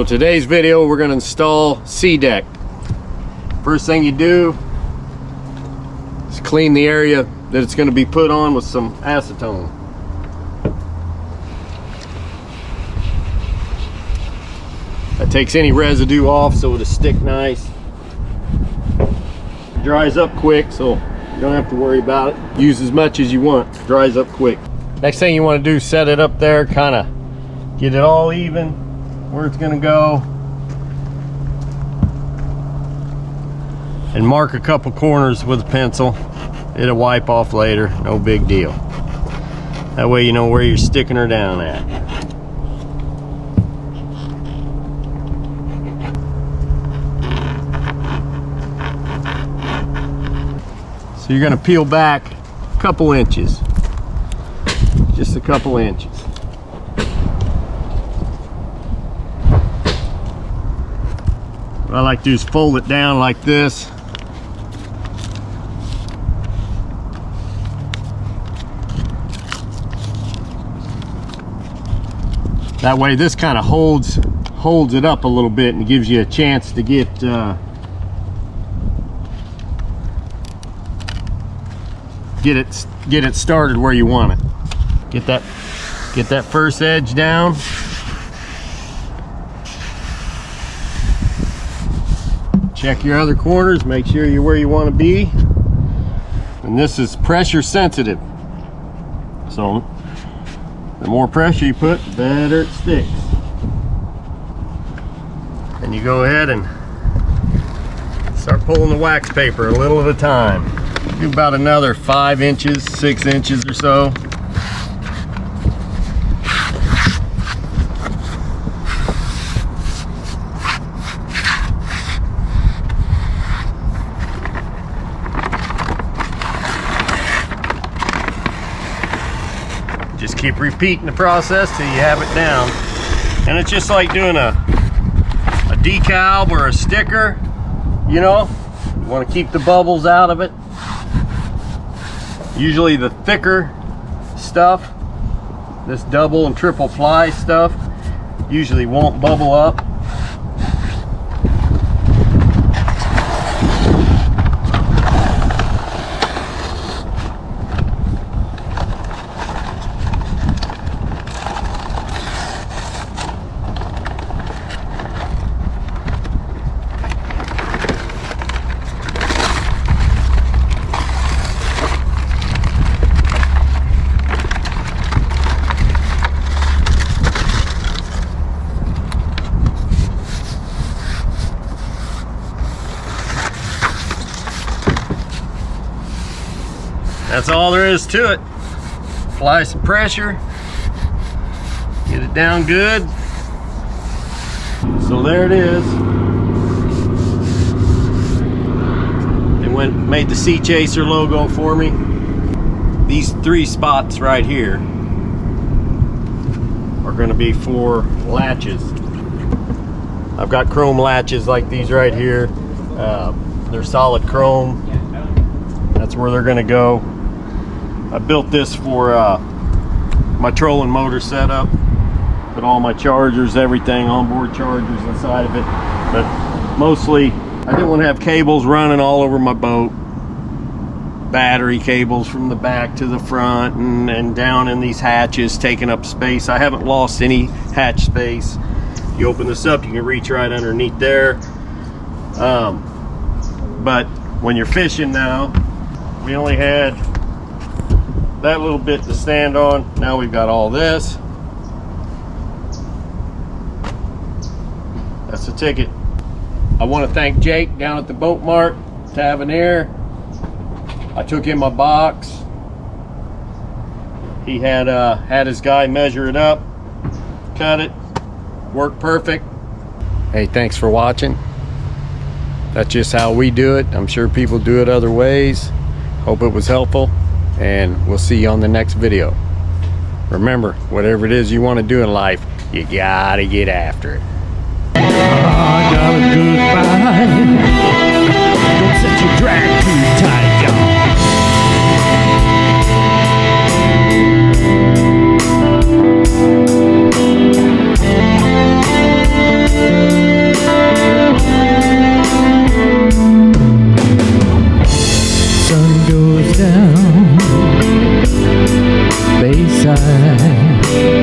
So today's video, we're gonna install SeaDek. First thing you do is clean the area that it's gonna be put on with some acetone. That takes any residue off so it'll stick nice. It dries up quick, so you don't have to worry about it. Use as much as you want, it dries up quick. Next thing you want to do, set it up there, kind of get it all even where it's going to go, and mark a couple corners with a pencil. It'll wipe off later, no big deal. That way you know where you're sticking her down at. So you're going to peel back a couple inches, just a couple inches. What I like to do is fold it down like this. That way this kind of holds it up a little bit and gives you a chance to get it started where you want it. Get that first edge down. Check your other corners, make sure you're where you want to be. And this is pressure sensitive, so the more pressure you put, the better it sticks. And you go ahead and start pulling the wax paper a little at a time. Do about another 5 inches, 6 inches or so. Just keep repeating the process till you have it down. And it's just like doing a decal or a sticker, you know. You want to keep the bubbles out of it. Usually the thicker stuff, this double and triple ply stuff, usually won't bubble up. That's all there is to it. Apply some pressure, get it down good. So there it is. They made the Sea Chaser logo for me. These 3 spots right here are going to be for latches. I've got chrome latches like these right here. They're solid chrome. That's where they're going to go. I built this for my trolling motor setup. Put all my chargers, everything, onboard chargers inside of it. But mostly, I didn't want to have cables running all over my boat. Battery cables from the back to the front and down in these hatches, taking up space. I haven't lost any hatch space. You open this up, you can reach right underneath there. But when you're fishing now, we only had that little bit to stand on. Now we've got all this. That's the ticket. I want to thank Jake down at the Boat Mart, Tavernier. I took him my box. He had his guy measure it up, cut it, worked perfect. Hey, thanks for watching. That's just how we do it. I'm sure people do it other ways. Hope it was helpful, and we'll see you on the next video. Remember, whatever it is you want to do in life, you gotta get after it. I got a goodbye. Don't set your drag too tight, y'all. goes down Bayside.